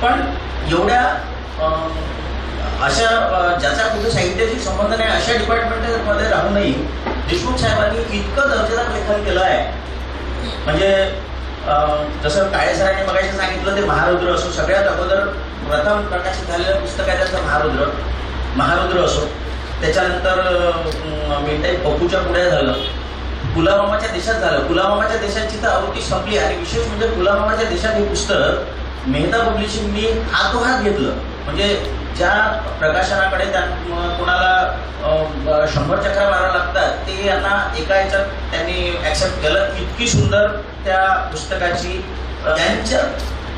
पण एवढ्या अशा ज्याचा कुठे साहित्याशी संबंध नाही अशा डिपार्टमेंटमध्ये राहूनही देशमुख साहेबांनी इतकं दर्जेदार लेखन केलं आहे. म्हणजे जसं काळे सरांनी मगाशी सांगितलं ते महारुद्र असो, सगळ्यात अगोदर प्रथम प्रकाशित झालेलं पुस्तक आहे त्याचं महारुद्र असो, त्याच्यानंतर मिळते पप्पूच्या पुढे झालं, पुलावामाच्या देशात झालं. पुलावामाच्या देशाची तर आवृत्ती संपली आणि विशेष म्हणजे पुलावामाच्या देशात हे पुस्तक मेहता पब्लिशिंगनी हातोहात घेतलं. म्हणजे ज्या प्रकाशनाकडे त्या कोणाला 100 चक्रा मारावं लागतात ते यांना एका ह्याच्यात त्यांनी ॲक्सेप्ट केलं. इतकी सुंदर त्या पुस्तकाची त्यांच्या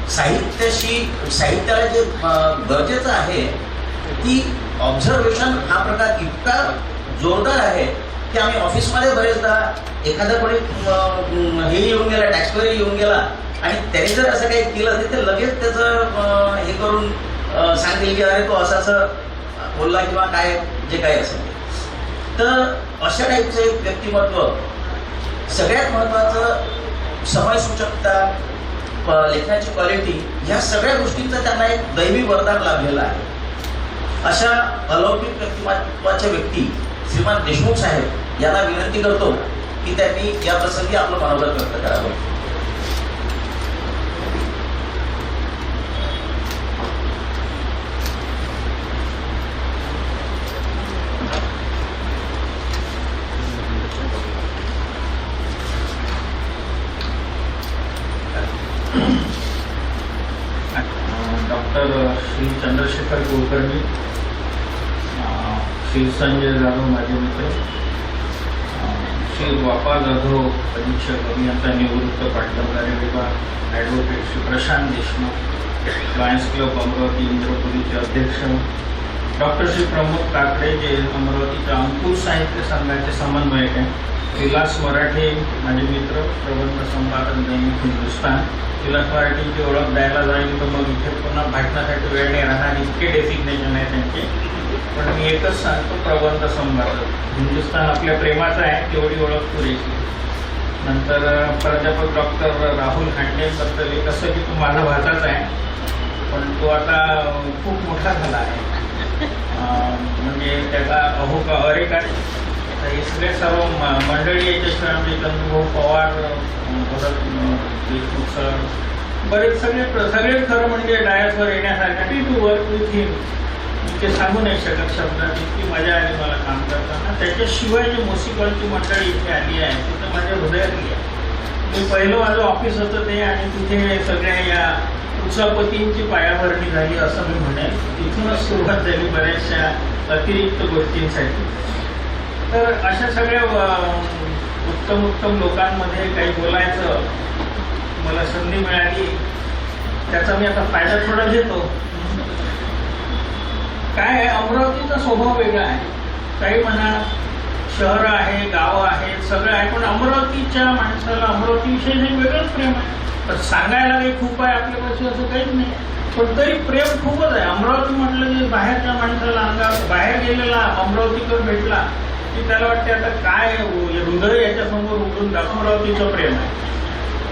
साहित्याला जे गरजेचं आहे ती ऑब्झर्वेशन हा प्रकार इतका जोरदार आहे की आम्ही ऑफिसमध्ये बरेचदा एखादा कोणी हे येऊन गेला, टॅक्सपेयर येऊन गेला आणि त्याने जर असं काही केलं तर ते लगेच त्याचं हे करून सांगेल की अरे तो असं बोलला किंवा काय जे काही असेल. तर अशा टाईपचं एक व्यक्तिमत्व, सगळ्यात महत्त्वाचं समयसूचकता, लेखनाची क्वालिटी, ह्या सगळ्या गोष्टींचं त्यांना एक दैवी वरदान लाभलेलं आहे. अशा अलौकिक व्यक्तिमत्वाचे व्यक्ती श्रीमान देशमुख साहेब यांना विनंती करतो की त्यांनी या प्रसंगी आपलं मनोगत व्यक्त करावं. डॉक्टर श्री चंद्रशेखर कुलकर्णी, श्री संजय जाधव माझे मित्र, श्री बापा जाधव अधीक्षक अभियंता निवृत्त पाटबंधारे विभाग, advocate Shri Prashant Deshmukh, lions club Amravati इंद्रपुरीचे अध्यक्ष, डॉक्टर श्री प्रमोद काकडे जे अमरावतीच्या अंकुर साहित्य संघाचे समन्वयक आहे, विलास मराठे माझे मित्र, प्रबंध संपादक दैनिक हिंदुस्तान. विलास मराठींची ओळख द्यायला जाईल तर मग इथे पुन्हा भाषणासाठी वेळ नाही राहणार, इतके डेसिग्नेशन आहे त्यांचे. पण मी एकच सांगतो, प्रबंध संपादक हिंदुस्तान आपल्या प्रेमाचं आहे, तेवढी ओळख पुरेशी. नंतर प्राध्यापक डॉक्टर राहुल हांडेबद्दल एक असं की तो माझा भाचाच आहे, पण तो आता खूप मोठा झाला आहे. म्हणजे त्याला अहो का अरे काय, हे सगळे सर्व मंडळी याच्याशिवाय आमचे चंद्रभाऊ पवार, भरत देशमुख सर, बरेच सगळे खरं म्हणजे डायसवर येण्यासाठी टू वर्क विथ हिम ते सांगू नाही शकत शब्दात. इतकी मजा आली मला काम करताना. त्याच्याशिवाय जे म्युसिकलची मंडळी इथे आली आहे ते तर माझ्या हृदयातली आहे. मी पहिलं माझं ऑफिस होतं ते आणि तिथे सगळ्या या उत्सवपतींची पायाभरणी झाली असं मी म्हणेन. तिथूनच सुरुवात झाली बऱ्याचशा अतिरिक्त गोष्टींसाठी. तर अशा सगळ्या उत्तम लोकांमध्ये काही बोलायचं मला संधी मिळाली, त्याचा मी आता फायदा थोडा घेतो. काय आहे, अमरावतीचा स्वभाव वेगळा आहे. काही म्हणा शहर आहे, गाव आहे, सगळं आहे, पण अमरावतीच्या माणसाला अमरावतीविषयी एक वेगळंच प्रेम आहे. तर सांगायला काही खूप आहे आपल्यापाशी असं काहीच नाही, पण तरी प्रेम खूपच आहे. अमरावती म्हटलं की बाहेरच्या माणसाला अंगावर बाहेर गेलेला अमरावतीकर भेटला की त्याला वाटते आता काय हृदय याच्यासमोर उघडून अमरावतीचं प्रेम आहे.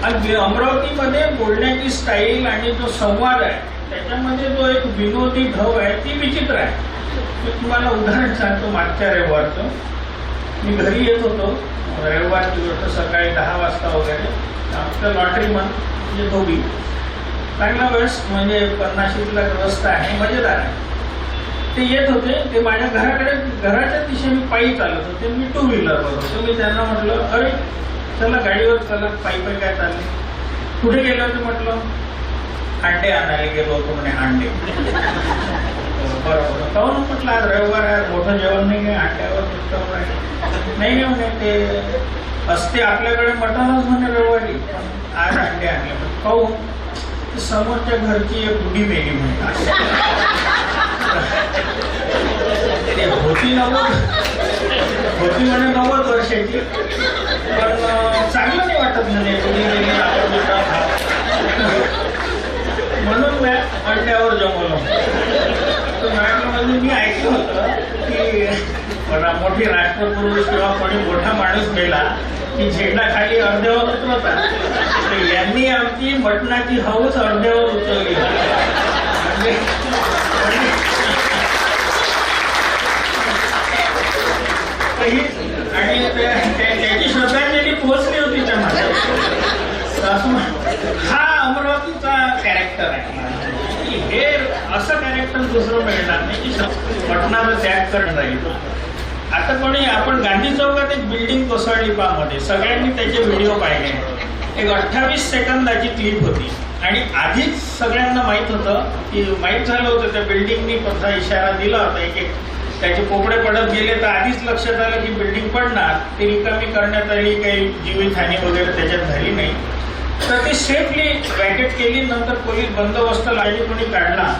आणि अमरावतीमध्ये बोलण्याची स्टाईल आणि जो संवाद आहे त्याच्यामध्ये जो एक विनोदी ढव आहे ती विचित्र आहे. मी तुम्हाला उदाहरण सांगतो. मागच्या रविवारचं मी घरी येत होतो, रविवारची गोष्ट, सकाळी 10 वाजता वगैरे. आपलं लॉटरीमन म्हणजे धोबी चांगला वेळेस म्हणजे 50शीतला रस्ता आहे, मजेदार आहे. ते येत होते, ते माझ्या घराच्या दिशेने पायी चालत होते. मी 2 व्हीलरवर होतो. मी त्यांना म्हटलं अरे चला गाडीवर चला, पायी काय चालले, कुठे गेले होते म्हटलं. अंडे आणायला गेलो होतो म्हणे. अंडे बरोबर. काहून म्हटलं आज रविवार आहे, मोठं जेवण नाही आहे, अंड्यावर डिस्काउंट आहे. नाही म्हणे ते असते आपल्याकडे मटणच म्हणे रविवारी, पण आज अंडे आणले. काहून, समोरच्या घरची एक बुडी मेली म्हणे. ते होती म्हणे 90 वर्षाची, पण चांगलं नाही वाटत म्हणे बुडी मेली म्हणून मी अंड्यावर जमवलं. मी ऐकलं होतं की मोठी राष्ट्रपुरुष किंवा कोणी मोठा माणूस मेला की झेंडा खाली अर्ध्यावर उतरवतात. यांनी आमची मटणाची हौस अर्ध्यावर उचलली. की हे असं कॅरेक्टर दुसरं मिळणार नाही की पटणारा त्याग करत राहील. आता कोणी आपण गांधी चौकात एक बिल्डिंग कोसळली पामध्ये, सगळ्यांनी त्याचे व्हिडिओ पाहिले. एक 28 सेकंदाची क्लिप होती आणि आधीच सगळ्यांना माहीत होतं की माहीत झालं होतं त्या बिल्डिंगनी कसा इशारा दिला होता. एक त्याचे पोपडे पडत गेले तर आधीच लक्षात आलं की बिल्डिंग पडणार. ती रिकामी करण्यात आली, काही जीवितहानी वगैरे त्याच्यात झाली नाही. तर ती सेफली वॅकेट केली. नंतर पोलीस बंदोबस्त लावली, कोणी काढला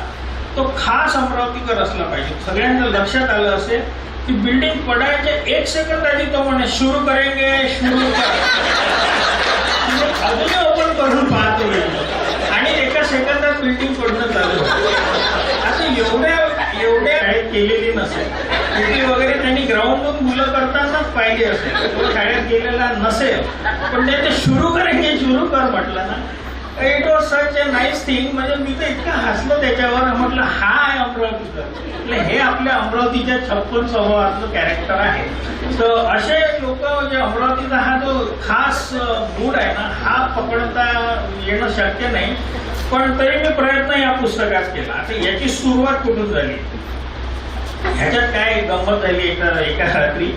तो खास अमरावतीकर असला पाहिजे. सगळ्यांना लक्षात आलं असेल की बिल्डिंग पडायच्या 1 सेकंद आधी तो म्हणे सुरू करेंगे, सुरू अजूनही ओपन करून पाहतो आणि 1 सेकंदात बिल्डिंग पडणं चालू. आता एवढ्या केलेली नसेल. पीटी वगैरे त्यांनी ग्राउंडवरून मुलं करतानाच पाहिजे असेल. तो शाळेत गेलेला नसेल, पण ते सुरू करेंगे, सुरू कर म्हटलं ना. It was such a nice thing. म्हणजे मी तर इतकं हसलो त्याच्यावर. म्हटलं हा आहे अमरावतीकर. म्हणजे हे आपल्या अमरावतीच्या 56 स्वभावातलं कॅरेक्टर आहे. तर असे लोक म्हणजे अमरावतीचा हा जो खास मूड आहे ना, हा पकडता येणं शक्य नाही. पण तरी मी प्रयत्न या पुस्तकात केला. आता याची सुरुवात कुठून झाली, ह्याच्यात काय गंमत झाली. एका रात्री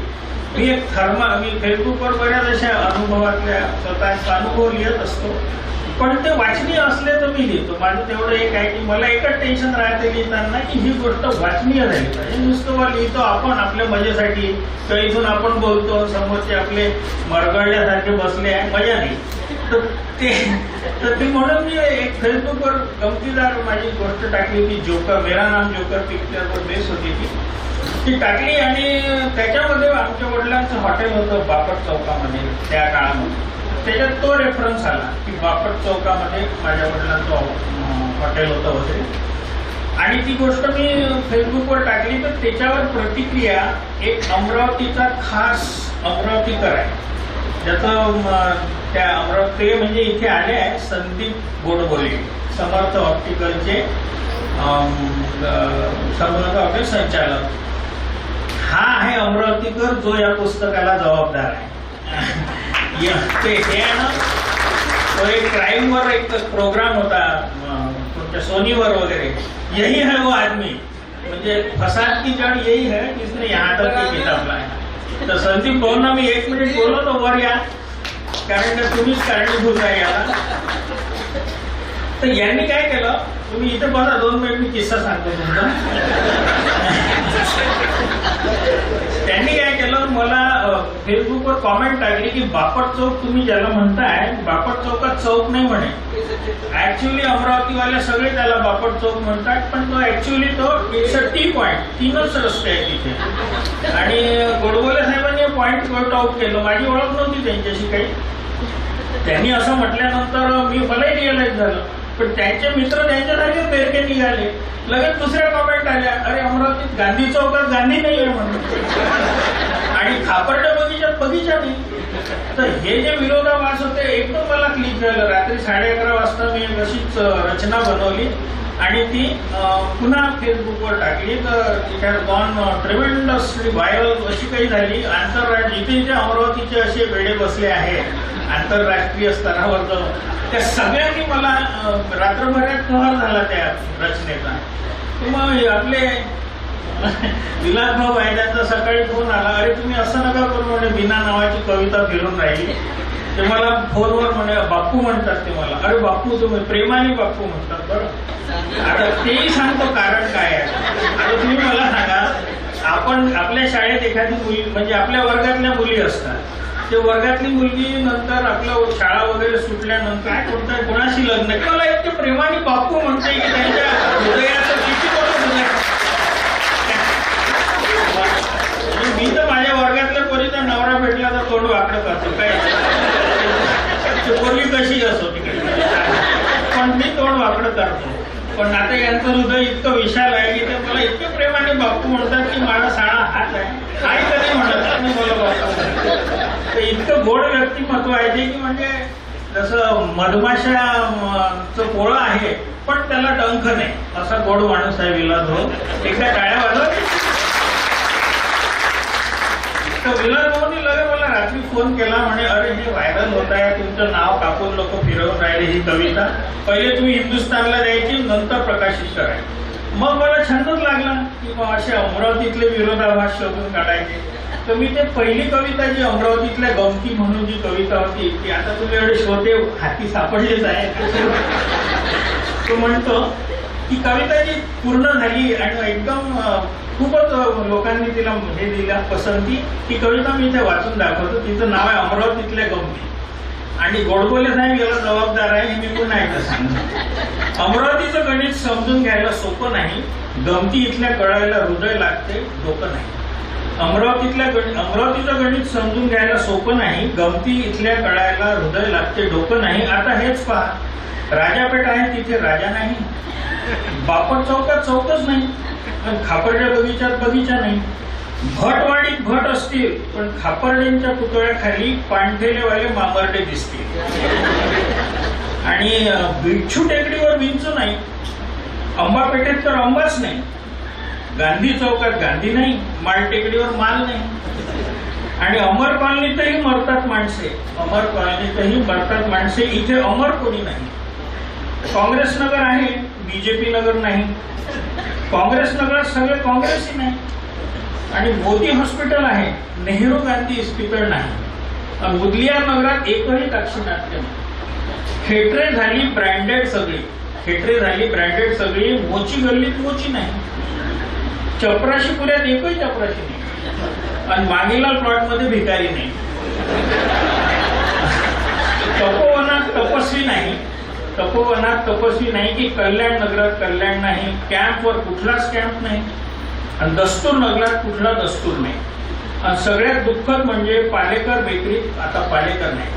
मी फेसबुकवर बऱ्याच अशा अनुभवातल्या स्वतःचा अनुभव लिहित असतो. पण ते वाचनीय असले तर मी लिहितो. माझं तेवढं एक आहे की मला एकच टेन्शन राहते लिहिताना की ही गोष्ट वाचनीय झाली पाहिजे. नुसतं लिहितो आपण आपल्या मजेसाठी, तर इथून आपण बोलतो, समोरचे आपले मरगळल्यासारखे बसले आहे, मजा नाही. तर ती म्हणून मी एक फेसबुकवर गमतीदार माझी गोष्ट टाकली होती. जोकर, मेरा नाम जोकर पिक्चरवर बेस होती ती टाकली. आणि त्याच्यामध्ये आमच्या वडिलांचं हॉटेल होतं बापट चौकामध्ये त्या काळामध्ये. त्याच्यात तो रेफरन्स आला की बापट चौकामध्ये माझ्या वडिलांचं हॉटेल होतं वगैरे. आणि ती गोष्ट मी फेसबुकवर टाकली. तर त्याच्यावर प्रतिक्रिया एक अमरावतीचा खास अमरावतीकर आहे, ज्याचं त्या अमरावती म्हणजे इथे आले आहे संदीप गोडबोले, समर्थ ऑप्टिकलचे समर्थ संचालक. हा आहे अमरावतीकर जो या पुस्तकाला जबाबदार आहे. ते हे आहे ना, तो एक क्राईमवर एक प्रोग्राम होता तुमच्या सोनीवर वगैरे. यही है वो आदमी, म्हणजे फसाद की जड़ यही है जिसने यहाँ तक की किताब लाया. तर संदीप भाऊंना मी 1 मिनिट बोललो तर वर या, कारण का तुम्हीच कारणीभूत आहे याला. तर यांनी काय केलं, तुम्ही इथे बघा 2 मिनिट मी किस्सा सांगतो तुमचा. त्यांनी काय केलं, मला फेसबुकवर कॉमेंट टाकली की बापट चौक तुम्ही ज्याला म्हणताय, बापट चौकात चौक नाही म्हणे. ऍक्च्युअली अमरावतीवाले सगळे त्याला बापट चौक म्हणतात, पण तो ऍक्च्युअली तो इट्स अ टी पॉइंट. 3च रस्ते आहेत तिथे. आणि गोडबोले साहेबांनी पॉइंट वर्ट आउट केलं. माझी ओळख नव्हती त्यांच्याशी काही. त्यांनी असं म्हटल्यानंतर मलाही रिअलाइज झालं. पण त्यांचे मित्र त्यांच्यासारखे पेरके निघाले. लगेच दुसऱ्या कॉमेंट आल्या, अरे अमरावतीत गांधी चौकात गांधी नाही आहे म्हणून, आणि खापर्ड्या बगीचात बगीचा नाही. तर हे जे विरोधाभास होते एकदम मला क्लिक झालं. रात्री 11:30 वाजता मी अशीच रचना बनवली आणि ती पुन्हा फेसबुकवर टाकली. तर it has gone tremendously viral अशी काही झाली. आंतरराष्ट्रीय इथे अमरावतीचे असे वेडे बसले आहेत आंतरराष्ट्रीय स्तरावर, त्या सगळ्यांनी मला रात्रभरात कहर झाला त्या रचनेचा. मग आपले विलासभाऊ वायद्यांचा सकाळी फोन आला, अरे तुम्ही असं नका करू म्हणे, बिना नावाची कविता फिरून राहिली. ते मला फोनवर म्हणे, बापू म्हणतात ते मला. अरे बापू, तुम्ही प्रेमाने बापू म्हणतात बरं. आता तेही सांगतो कारण काय आहे. आता तुम्ही मला सांगा, आपण आपल्या शाळेत एखादी मुली म्हणजे आपल्या वर्गातल्या मुली असतात, ते वर्गातली मुलगी नंतर आपलं शाळा वगैरे सुटल्यानंतर काय कोणतं कोणाशी लग्न, मला इतके प्रेमाने बापू म्हणते की त्यांच्या हृदयाचं किती मोठं हृदय. मी तर माझ्या वर्गातल्या पोरीचा नवरा भेटला तर तोंड वाकडं करतो, काय पोरगी कशी असो तिकडे, पण मी तोंड वाकडं करतो. पण आता यांचं हृदय इतकं विशाल आहे की ते मला इतके प्रेमाने बापू म्हणतात की माझा साळा हात आहे, आई कधी म्हणत मी मला बापू म्हणतो. तर इतकं गोड व्यक्तिमत्व आहे ते की म्हणजे जसं मधमाशाचं पोळं आहे पण त्याला डंख नाही, असा गोड माणूस आहे विलास भाऊ. एकदा टाळ्या वाजव. तर विलास भाऊनी लगे मला रात्री फोन केला, म्हणे अरे हे व्हायरल होत आहे, तुमचं नाव कापून लोक फिरवून राहिले ही कविता, पहिले तुम्ही हिंदुस्थानला द्यायची नंतर प्रकाशित करायची. मग मला छंदच लागला की मग असे अमरावतीतले विरोधाभास शोधून काढायचे. तर मी ते पहिली कविता जी अमरावतीतल्या गमती म्हणून जी कविता होती ती, आता तुम्ही एवढे श्रोते हाती सापडलेच आहे, तो म्हणतो की कविता जी पूर्ण झाली आणि एकदम खूपच लोकांनी तिला हे दिला पसंती, ती कविता मी इथे वाचून दाखवतो. तिचं नाव आहे अमरावतीतल्या गमती. आणि गोडबोले साहेब याला जबाबदार आहे हे मी पुन्हा एकदा सांगतो. अमरावतीचं गणित समजून घ्यायला सोपं नाही, गमती इथल्या कळायला हृदय लागते, डोकं नाही. अमरावतीचं गणित समजून घ्यायला सोपं नाही, गमती इथल्या कळायला हृदय लागते, डोकं नाही. आता हेच पहा, राजापेठ आहे तिथे राजा नाही, बापट चौकात चौकच नाही, पण खापर्ड्या बगीच्यात बगीचा नाही. भटवाडीत भट असतील पण खापर्ड्यांच्या पुतळ्याखाली पाणठेलेवाले मामर्डे दिसतील. आणि बिच्छू टेकडीवर विंचू नाही, अंबापेठेत तर अंबाच नाही, गांधी चौकात गांधी नाही, माल टेकडीवर माल नाही. आणि अमर कॉलनीतही मरतात माणसे, अमर कॉलनीतही मरतात माणसे, इथे अमर कोणी नाही. काँग्रेस नगर आहे, बीजेपी नगर नाही, काँग्रेस नगरात सगळे काँग्रेसही नाही. आणि मोदी हॉस्पिटल आहे, नेहरू गांधी इस्पितळ नाही. मुदलियार नगरात एकही दाक्षिणात्य नाही. खेटरे झाली ब्रँडेड सगळी, खेटरे झाली ब्रँडेड सगळी, मोची गल्लीत मोची नाही, चपराशीपुऱ्यात एकही चपराशी नाही, आणि मागेलाल प्लॉट मध्ये भिकारी नाही. तपोवनात तपस्वी नाही, तपोवनात तपस्वी नाही, की कल्याण नगरात कल्याण नाही, कॅम्पवर कुठलाच कॅम्प नाही, आणि दस्तूर नगरात कुठला दस्तूर नाही. आणि सगळ्यात दुःखद म्हणजे पालेकर बेकरीत आता पालेकर नाही.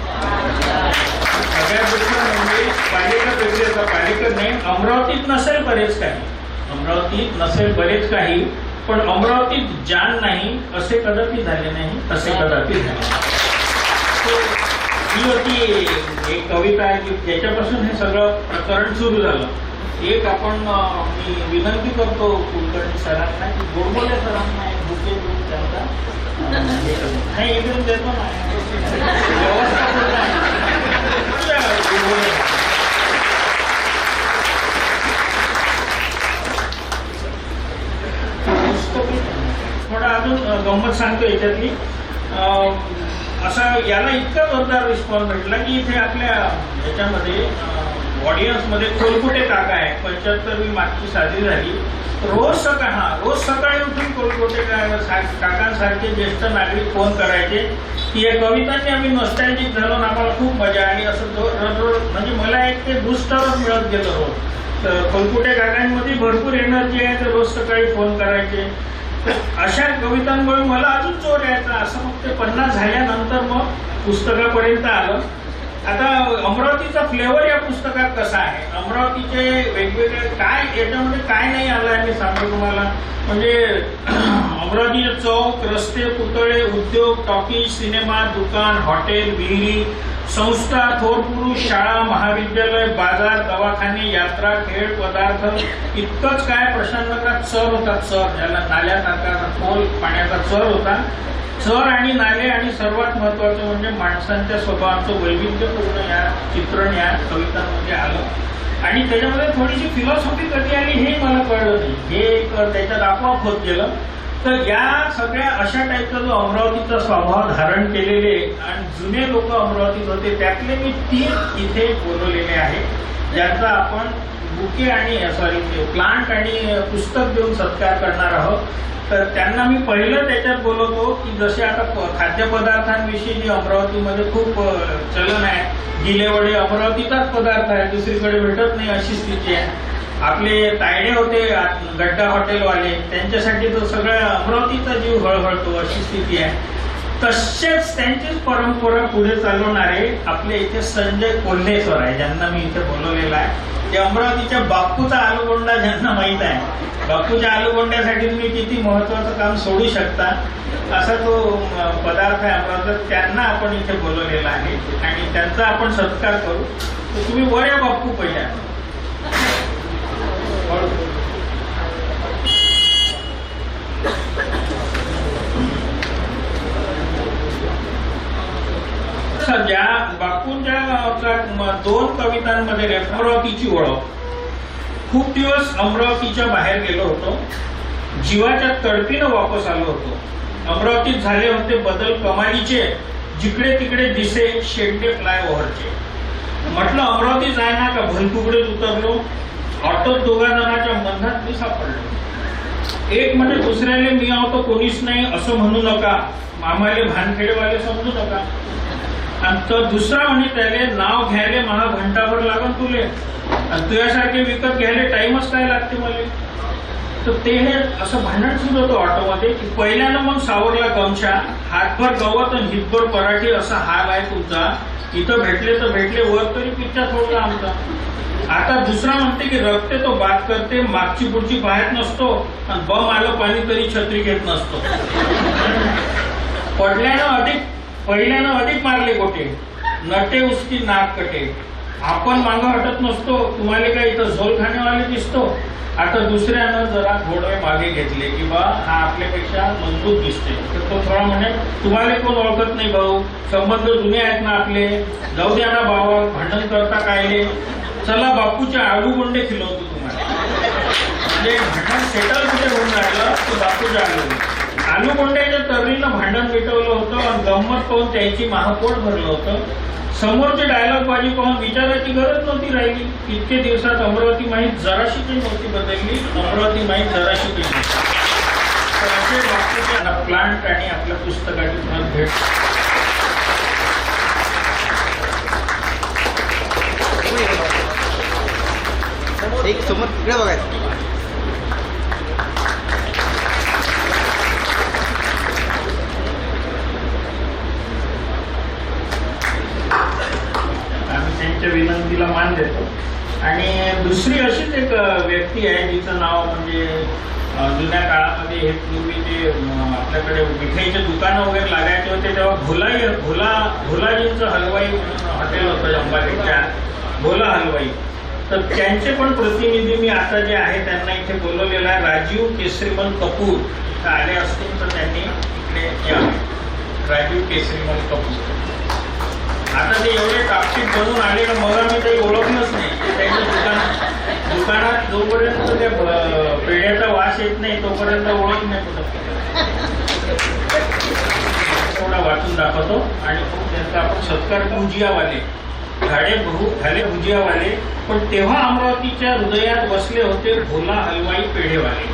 सगळ्यात दुःखद म्हणजे पालेकर बेकरीत आता पालेकर नाही. अमरावतीत नसेल बरेच काही, अमरावतीत नसेल बरेच काही, पण अमरावतीत जान नाही असे कदापि झाले नाही, असे कदापि झाले. ही होती एक कविता आहे की ज्याच्यापासून हे सगळं प्रकरण सुरू झालं. एक आपण मी विनंती करतो कुलकर्णी सरांना की गोडबोले सरांना एक बुके देऊन त्यांचा नाही इकडून देतो ना व्यवस्था पूर्ण आहे. थोडा अजून गंमत सांगतो याच्यातली. असा याला इतका जोरदार रिस्पॉन्स भेटला की इथे आपल्या याच्यामध्ये ऑडियन्स मध्ये कोलकुटे काका आहे, 75वी मागची साजरी झाली. रोज सकाळी उठून कोलकुटे काकांसारखे ज्येष्ठ नागरिक फोन करायचे की या कवितांनी आम्ही नॉस्टॅल्जिक झालो, आम्हाला खूप मजा आली. असं रोज म्हणजे मला एक ते बूस्टरच मिळत गेलं रोज. तर कोलकुटे काकांमध्ये भरपूर एनर्जी आहे, तर रोज सकाळी फोन करायचे. अशा कवितांमुळे मला अजून जोर यायचा. असं मग ते 50 झाल्यानंतर मग पुस्तकापर्यंत आलं. आता अमरावतीचा फ्लेवर या पुस्तकात कसा आहे, अमरावतीचे वेगवेगळे काय याच्यामध्ये काय नाही आलं आहे मी सांगतो तुम्हाला. म्हणजे अमरावतीचे चौक, रस्ते, पुतळे, उद्योग, टॉकीज, सिनेमा, दुकान, हॉटेल, विहिरी, संस्था, थोर पुरुष, शाळा, महाविद्यालय, बाजार, दवाखाने, यात्रा, खेळ, पदार्थ, इतकंच काय. प्रशांतनगरात चर होता, चर ज्याला नाल्यासारखा खोल पाण्याचा चर होता. चर आणि नाले आणि सर्वात महत्वाचं म्हणजे माणसांच्या स्वभावाचं वैविध्यपूर्ण या चित्रण या कवितांमध्ये आलं. आणि त्याच्यामध्ये थोडीशी फिलॉसॉफी कधी आली हे मला कळलं नाही, हे त्याच्यात आपोआप होत गेलं. तर या सगळ्या अशा टाईपचा जो अमरावतीचा स्वभाव धारण केलेले आणि जुने लोक अमरावतीत होते त्यातले मी 3 इथे बोलवलेले आहेत, ज्यांचा आपण बुके आणि प्लांट आणि पुस्तक देऊन सत्कार करणार आहोत. तर त्यांना मी पहिलं त्याच्यात बोलवतो की जसे आता खाद्यपदार्थांविषयी जी अमरावतीमध्ये खूप चलन आहे, गिलेवडे अमरावतीचाच पदार्थ आहे, दुसरीकडे भेटत नाही अशी स्थिती आहे. आपले तायडे होते गड्डा हॉटेलवाले, त्यांच्यासाठी तो सगळ्या अमरावतीचा जीव हळहळतो अशी स्थिती आहे. तसेच त्यांचीच परंपरा पुढे चालवणारे आपले इथे संजय कोल्हे सर आहे, ज्यांना मी इथे बोलवलेला आहे. ते अमरावतीच्या बापूचा आलूगोंडा ज्यांना माहीत आहे, बापूच्या आलूगोंड्यासाठी तुम्ही किती महत्वाचं काम सोडू शकता असा तो पदार्थ आहे अमरावतीत. त्यांना आपण इथे बोलवलेला आहे आणि त्यांचा आपण सत्कार करू. तर तुम्ही वर या बापू पहिल्या. 2 कवितांमध्ये अमरावतीची ओळख. खूप दिवस अमरावतीच्या बाहेर गेलो होतो, जीवाच्या तडपीनं वापस आलो होतो. अमरावतीत झाले होते बदल कमालीचे, जिकडे तिकडे दिसे शेंडे फ्लायओव्हरचे. म्हटलं अमरावती जाय ना का भलकुकडेच उतरलो. ऑटोत 2 जणांच्या बंधात मी सापडलो. एक म्हणजे दुसऱ्याले मी आहोत कोणीच नाही असं म्हणू नका, मामाले भानखेडेवाले समजू नका. आणि तर दुसरा म्हणे त्याले नाव घ्यायले महा घंटाभर लागन तुले, आणि तुझ्यासारखे विकत घ्यायला टाइमच काय लागते मला. तर ते हे असं भांडण सुरू होतं ऑटोमध्ये की पहिल्यानं मग सावरला गमछा, हातभर गवत आणि हितभर पराठी असा हाल आहे तुमचा. इथं भेटले तर भेटले, वर तरी पिच्चा थोडला आमचा. आता दुसरा म्हणते की रक्ते तो बात करते, मागची पुढची पाहत नसतो, आणि बम आलं पाणी तरी छत्री घेत नसतो. पहिल्यानं अधिक मारले गोटे, नटे उसकी नाक कटे. आपण मागं हटत नसतो, तुम्हाला काय इथं झोल खाण्यावाले दिसतो. आता दुसऱ्यानं जरा घोडे मागे घेतले की बा हा आपल्यापेक्षा मजबूत दिसते. तर तो थोडा म्हणे तुम्हाला कोण ओळखत नाही भाऊ, संबंध जुने आहेत ना आपले, जाऊ द्या ना भावा, भांडण करता कायले, चला बापूचे आलू गोंडे खिलवतो तुम्हाला. म्हणजे भांडण सेटल कुठे होऊन राहिलं तर बापूचे आलू गोंड्याच्या तर्रीनं भांडण मिटवलं होतं, आणि गंमत पाहून त्याची महापोट भरलं होतं. समोरचे डायलॉग बाजी पाहून विचारायची गरज नव्हती राहिली. इतके दिवसात अमरावती माहीत जराशी काही नव्हती बदलली, अमरावती माहीत जराशी काही नव्हती. तर असे बापूचे प्लांट आणि आपल्या पुस्तकाची पुन्हा भेट. एक समोर तिकडे बघायचं. आम्ही त्यांच्या विनंतीला मान देतो. आणि दुसरी अशीच एक व्यक्ती आहे जिचं नाव म्हणजे जुन्या काळामध्ये हे पूर्वी जे आपल्याकडे मिठाईचे दुकानं वगैरे लागायचे होते तेव्हा भोलाजींचं हलवाई म्हणून हॉटेल होतं अंबाजीच्या, भोला हलवाई. तर त्यांचे पण प्रतिनिधी मी आता जे आहे त्यांना इथे बोलवलेला आहे. राजीव केसरीमल कपूर इथं आले असतील तर त्यांनी इकडे यावे. राजीव केसरीमल कपूर. आता ते एवढे टापटीप बनून आले ना, मला मी काही ओळखलंच नाही. त्यांच्या दुकानात जोपर्यंत त्या पेढ्याचा वास येत नाही तोपर्यंत ओळख नाही पडत. थोडा वाचून दाखवतो आणि मग त्यांचा आपण सत्कार. भुजियावाले झाले भुजियावाले, पण तेव्हा अमरावतीच्या हृदयात बसले होते भोला हलवाई पेढेवाले.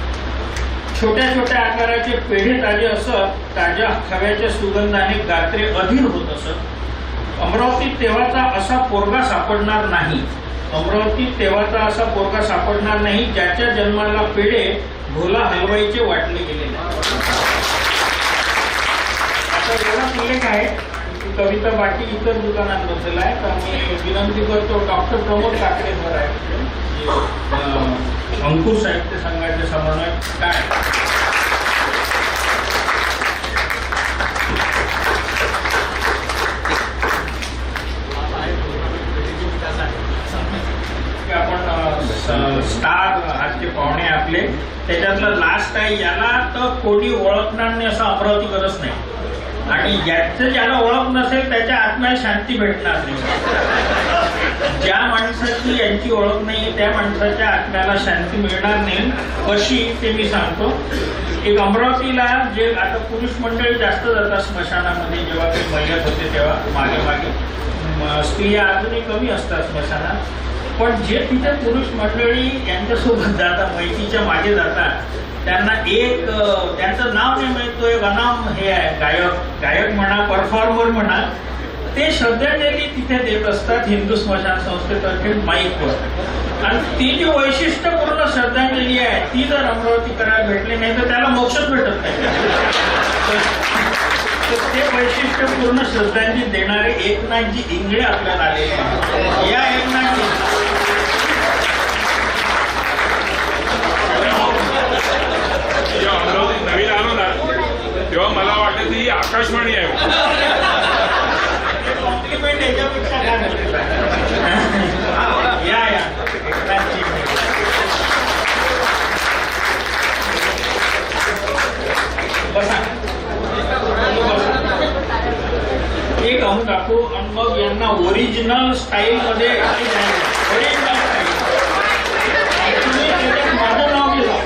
छोट्या छोट्या आकाराचे पेढे ताजे असत, ताज्या खव्याच्या सुगंधाने गात्रे अधीर होत असत. अमरावतीत तेव्हाचा असा पोरगा सापडणार नाही. अमरावतीत तेव्हाचा असा पोरगा सापडणार नाही ज्याच्या जन्माला पेढे भोला हलवाईचे वाटले गेले. आता एवढा उल्लेख आहे. कविता बाकी इतर दुकानांबद्दल आहे, तर मी विनंती करतो डॉक्टर प्रमोद काकडे सर आहे, अंकुर साहित्य संघाचे समन्वयक. काय आपण स्टार आजचे पाहुणे आपले, त्याच्यातलं लास्ट आहे. याला तर कोणी ओळखणार नाही असं अमरावतीकरच नाही, आणि ज्याला ओळख नसेल त्याच्या आत्म्याला शांती भेटणार नाही. ज्या माणसाची यांची ओळख नाही त्या माणसाच्या आत्म्याला शांती मिळणार नाही. कशी ते मी सांगतो. एक अमरावतीला जे आता पुरुष मंडळी जास्त जातात स्मशानामध्ये, जेव्हा ते मयत होते तेव्हा मागे स्त्रिया अजूनही कमी असतात स्मशानात. पण जे तिथे पुरुष मंडळी यांच्यासोबत जातात, मैतीच्या मागे जातात, त्यांना एक त्यांचं नाव नाही माहित, तो एक अनाम हे आहे, गायक म्हणा, परफॉर्मर म्हणा, ते श्रद्धांजली तिथे देत असतात हिंदू स्मशान संस्थेतर्फे माईकवर. आणि ती जी वैशिष्ट्यपूर्ण श्रद्धांजली आहे ती जर अमरावती करायला भेटली नाही तर त्याला मोक्षच भेटत नाही. तर ते वैशिष्ट्यपूर्ण श्रद्धांजली देणारे एकनाथजी इंगळे आपल्याला आलेले आहेत. या एकनाथजी अमरावती नवीन आलो ना तेव्हा मला वाटतं ही आकाशवाणी आहे. कॉम्प्लिमेंट याच्यापेक्षा या बसा एक अहून टाकू आणि मग यांना ओरी ओरिजिनल स्टाईल मध्ये ओरिजिनल स्टाईल तुम्ही त्याच्यात माझं नाव दिलं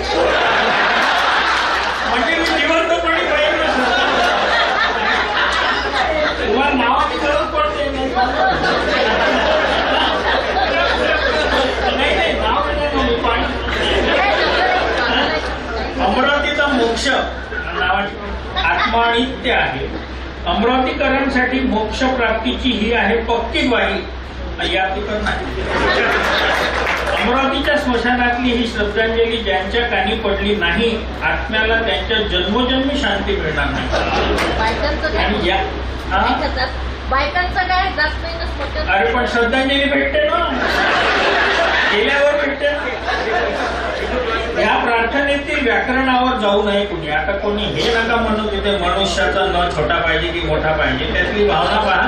म्हणजे मी जिवंतपणे प्रयत्न करतो तुम्हाला नावाची गरज पडते नाही नाव नाही पाणी अमरावतीचा मोक्ष नावाची आत्मा आणि नित्य आहे. अमरावतीकरांसाठी मोक्ष प्राप्तीची ही आहे पक्की ग्वाही या तर नाही. अमरावतीच्या स्मशानातली ही श्रद्धांजली ज्यांच्या कानी पडली नाही आत्म्याला त्यांच्या जन्मोजन्मी शांती मिळणार नाही. आणि या बायकांचं काय जात नाही ना स्मशान. अरे पण श्रद्धांजली भेटते ना केल्यावर भेटते. या प्रार्थनेतील व्याकरणावर जाऊ नये कुणी. आता कोणी हे नका म्हणू की ते मनुष्याचा न छोटा पाहिजे की मोठा पाहिजे त्यातली भावना पहा.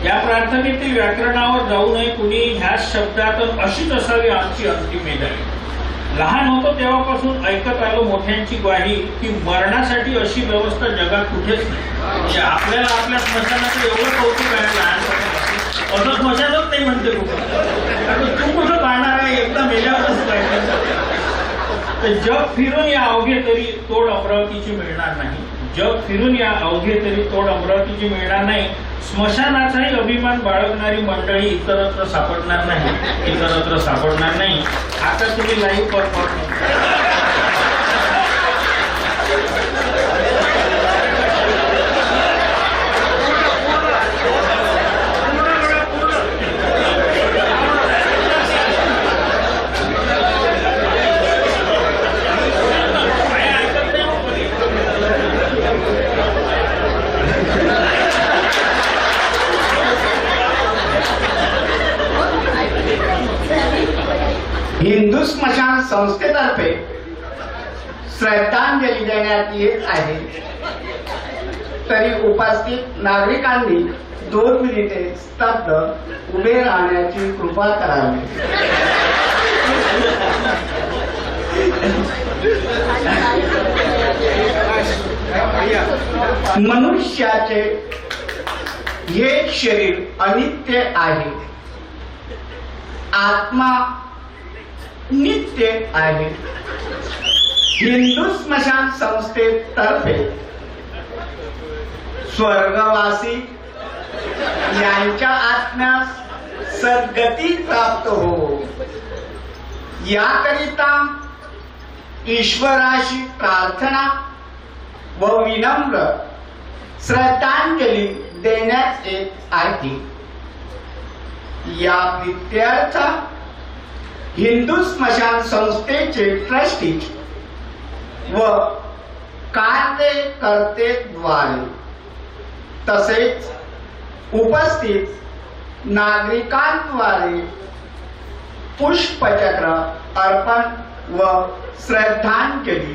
या प्रार्थनेतील व्याकरणावर जाऊ नये कुणी. ह्या शब्दातून अशीच असावी आमची अंतिम मेदाई. लहान होतो तेव्हापासून ऐकत आलो मोठ्यांची ग्वाही की मरणासाठी अशी व्यवस्था जगात कुठेच नाही. म्हणजे आपल्याला आपल्या स्मशानाचं एवढं कौतुक आहे लहानपणापासून असं स्मशानच नाही म्हणते कुठं. तू कुठं पाहणार आहे एकदा मेल्यावरच पाहिजे. तर जग फिरून या अवघे तरी तोड अमरावतीची मिळणार नाही. जग फिरून या अवघे तरी तोड अमरावतीची मिळणार नाही. स्मशानाचाही अभिमान बाळगणारी मंडळी इतरत्र सापडणार नाही. आता तुम्ही लाईव्ह परफॉर्मन्स हिंदू स्मशान संस्थेतर्फे श्रद्धांजली देण्यात येत आहे. तरी उपस्थित नागरिकांनी 2 मिनिटे स्तब्ध उभे राहण्याची कृपा करावी. मनुष्याचे हे शरीर अनित्य आहे. आत्मा नित्य आहे. हिंदू स्मशान संस्थेतर्फे स्वर्गवासी यांच्या आत्म्यास सद्गती प्राप्त हो याकरिता ईश्वराशी प्रार्थना व विनम्र श्रद्धांजली देण्यात येत आहे. या प्रित्यर्थ हिंदू स्मशान संस्थेचे ट्रस्टी व कार्यकर्तेद्वारे तसेच उपस्थित नागरिकांद्वारे पुष्पचक्र अर्पण व श्रद्धांजली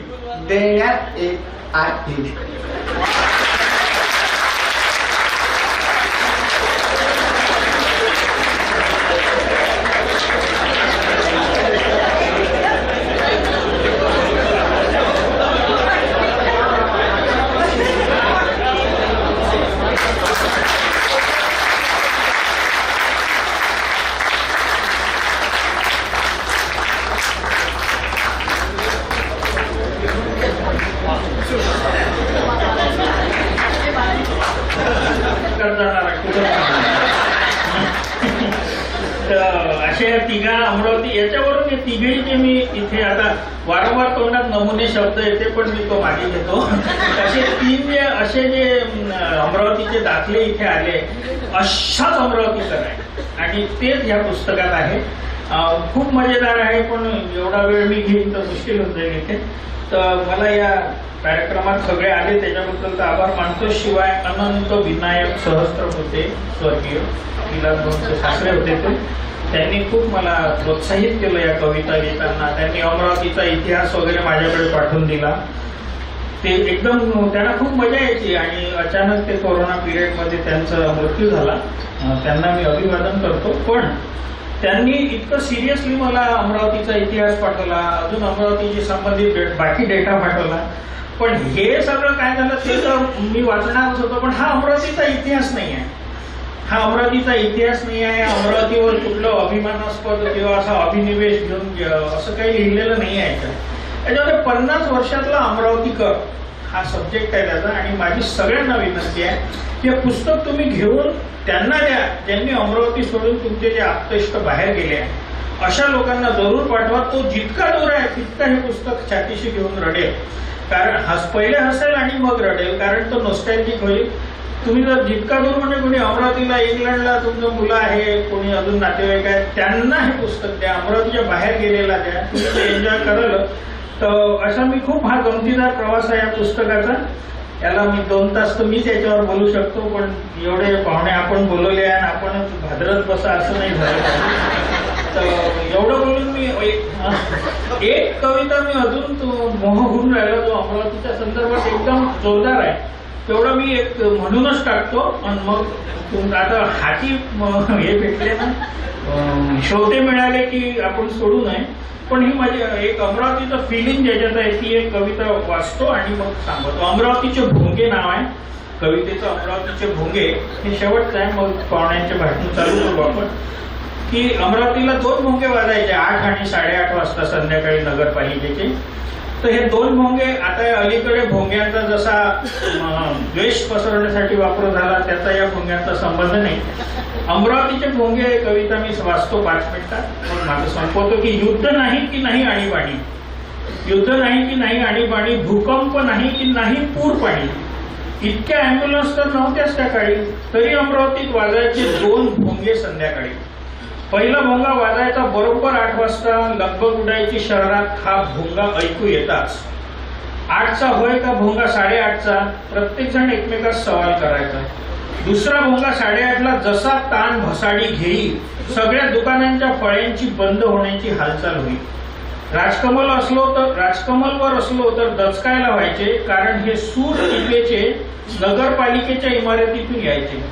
देण्यात येत आहे. अशा या तिघा अमरावती याच्यावरून हे तिघेचे मी इथे आता वारंवार तोंडात नमुने शब्द येते पण मी तो मागे घेतो. असे 3 असे जे अमरावतीचे दाखले इथे आले अशाच अमरावतीकर आहे आणि तेच या पुस्तकात आहे. खूप मजेदार आहे पण एवढा वेळ मी घेईन तर मुश्किल होऊन जाईल इथे. तर मला या कार्यक्रमात सगळे आले त्याच्याबद्दल तर आभार मानतो. शिवाय अनंत विनायक सहस्त्र होते स्वर्गीय तिला 2 सासरे होते ते त्यांनी खूप मला प्रोत्साहित केलं या कविता लिहिताना. त्यांनी अमरावतीचा इतिहास वगैरे माझ्याकडे पाठवून दिला. ते एकदम त्यांना खूप मजा यायची आणि अचानक ते कोरोना पिरियडमध्ये त्यांचा मृत्यू झाला. त्यांना मी अभिवादन करतो. पण त्यांनी इतकं सिरियसली मला अमरावतीचा इतिहास पाठवला अजून अमरावतीशी संबंधित बाकी डेटा पाठवला. पण हे सगळं काय झालं ते तर मी वाचणारच होतो पण हा अमरावतीचा इतिहास नाही आहे. हा अमरावतीचा इतिहास नाही आहे, अमरावतीवर कुठलं अभिमानास्पद किंवा असा अभिनिवेश घेऊन असं काही लिहिलेलं नाही आहे याच्यामध्ये 50 वर्षातला अमरावतीकर हा सब्जेक्ट आहे त्याचा. आणि माझी सगळ्यांना विनंती आहे की हे पुस्तक तुम्ही घेऊन त्यांना द्या ज्यांनी अमरावती सोडून तुमचे जे आप्तेष्ट बाहेर गेले आहे, अशा लोकांना जरूर पाठवा. तो जितका दूर आहे तितका हे पुस्तक छातीशी घेऊन रडेल, कारण पहिले हसेल आणि मग रडेल, कारण तो नॉस्टॅल्जिक होईल. तुम्ही जर जितका दूर म्हणजे कोणी अमरावतीला इंग्लंडला तुमचं मुलं आहे, कोणी अजून नातेवाईक आहेत, त्यांना हे पुस्तक द्या. अमरावतीच्या बाहेर गेलेला द्या, तुम्ही ते एन्जॉय कराल. तर असा मी खूप हा गमतीदार प्रवास आहे या पुस्तकाचा. याला मी 2 तास तर मीच याच्यावर बोलू शकतो, पण एवढे पाहुणे आपण बोलवले आणि आपण भादरत बसा असं नाही झालं. तर एवढं बोलून मी एक कविता मी अजून मोह होऊन राहिलो, जो अमरावतीच्या संदर्भात एकदम जोरदार आहे, तेवढं मी एक म्हणूनच टाकतो. आणि मग आता हाती हे भेटले ना, श्रोते मिळाले की आपण सोडू नये. पण ही माझी एक अमरावतीचं फिलिंग ज्याच्यात आहे ती एक कविता वाचतो आणि मग सांगतो. अमरावतीचे भोंगे नाव आहे कवितेचं. अमरावतीचे भोंगे हे शेवटचं आहे, मग पाहुण्यांचे भाषण चालू करू आपण. की अमरावतीला 2 भोंगे वाजायचे 8 आणि 8:30 वाजता संध्याकाळी नगरपालिकेचे. तर हे 2 भोंगे आता अलीकडे भोंग्यांचा जसा द्वेष पसरवण्यासाठी वापर झाला त्याचा या भोंग्यांचा संबंध नाही. अमरावतीचे भोंगे कविता मी वाचतो 5 मिनिटात, मग माझं संपवतो. की युद्ध नाही की नाही आणीबाणी, युद्ध नाही की नाही आणीबाणी, भूकंप नाही की नाही पूर पाणी, इतक्या अँब्युलन्स तर नव्हत्याच त्या काळी, तरी अमरावतीत वाजायचे 2 भोंगे संध्याकाळी. पहिला भोंगा वाजायचा बरोबर 8 वाजता, लगबग उडायची शहरात हा भोंगा ऐकू येताच. 8चा होय का भोंगा 8:30चा, प्रत्येक जण एकमेकास सवाल करायचा. दुसरा भोंगा 8:30ला जसा ताण भसाडी घेई, सगळ्या दुकानांच्या फळ्यांची बंद होण्याची हालचाल होईल. राजकमलवर असलो तर दचकायला व्हायचे, कारण हे सूर टिपेचे नगरपालिकेच्या इमारतीतून यायचे.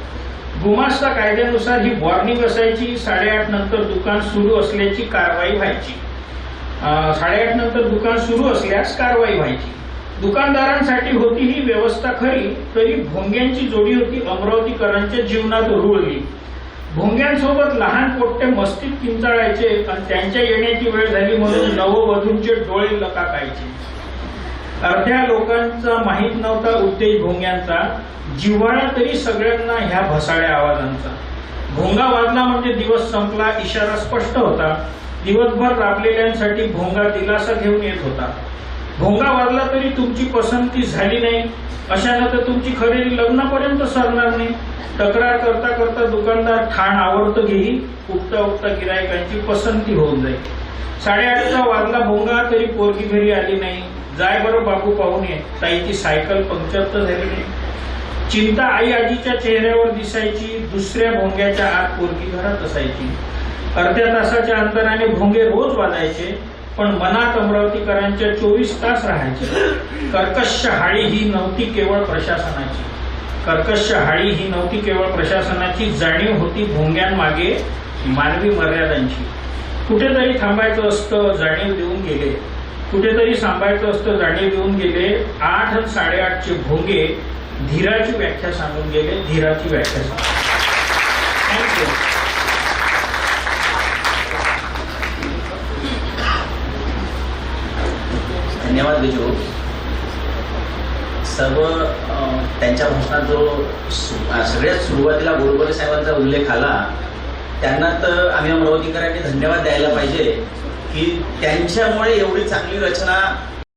गुमास्ता कायद्यानुसार ही वॉर्निंग असायची, 8:30 नंतर दुकान सुरू असल्याची कारवाई व्हायची. 8:30 नंतर दुकान सुरू असल्यास कारवाई व्हायची. दुकानदारांसाठी होती ही व्यवस्था खरी, तरी भोंग्यांची जोडी होती अमरावतीकरांच्या जीवनात रुळली. भोंग्यांसोबत लहान पोट्टे मस्तीत किंचाळायचे आणि त्यांच्या येण्याची वेळ झाली म्हणून नववधूंचे डोळे लकाकायचे. अर्ध्या लोकांचा माहीत नव्हता उद्देश भोंग्यांचा, जिव्हाळा तरी सगळ्यांना ह्या भसाड्या आवाजांचा. भोंगा वाजला म्हणजे दिवस संपला, इशारा स्पष्ट होता. दिवसभर राबलेल्यांसाठी भोंगा दिलासा घेऊन येत होता. भोंगा वाजला तरी तुमची पसंती झाली नाही, अशानं तर तुमची खरेदी लग्नापर्यंत सरणार नाही. तक्रार करता करता दुकानदार ठाण आवडतं घेईल, उठता उठता गिरायकांची पसंती होऊन जाईल. 8:30चा वाजला भोंगा तरी पोरगी घरी आली नाही. जाय बरं बापू पाहून ये, ताईची सायकल पंक्चर तर झाली नाही. चिंता आई आजीच्या चेहऱ्यावर दिसायची. दुसऱ्या भोंग्याच्या आत पोरगी घरात असायची. अर्ध्या तासाच्या अंतराने भोंगे रोज वाजायचे, पण मनात अमरावतीकरांच्या 24 तास राहायचे. कर्कश हाळी ही नव्हती केवळ प्रशासनाची, कर्कश हाळी ही नव्हती केवळ प्रशासनाची, जाणीव होती भोंग्यांमागे मानवी मर्यादांची. कुठेतरी थांबायचं असतं, जाणीव देऊन गेले. कुठेतरी थांबायचं असतं, जाणीव देऊन गेले. 8 आणि 8:30चे भोंगे धीराची व्याख्या सांगून गेले. धीराची व्याख्या सांगून. थँक्यू. धन्यवाद विजू. सर्व त्यांच्या भाषणात जो सगळ्यात सुरुवातीला गोडबोले साहेबांचा उल्लेख आला, त्यांना तर आम्ही अमरावतीकरांनी धन्यवाद द्यायला पाहिजे की त्यांच्यामुळे एवढी चांगली रचना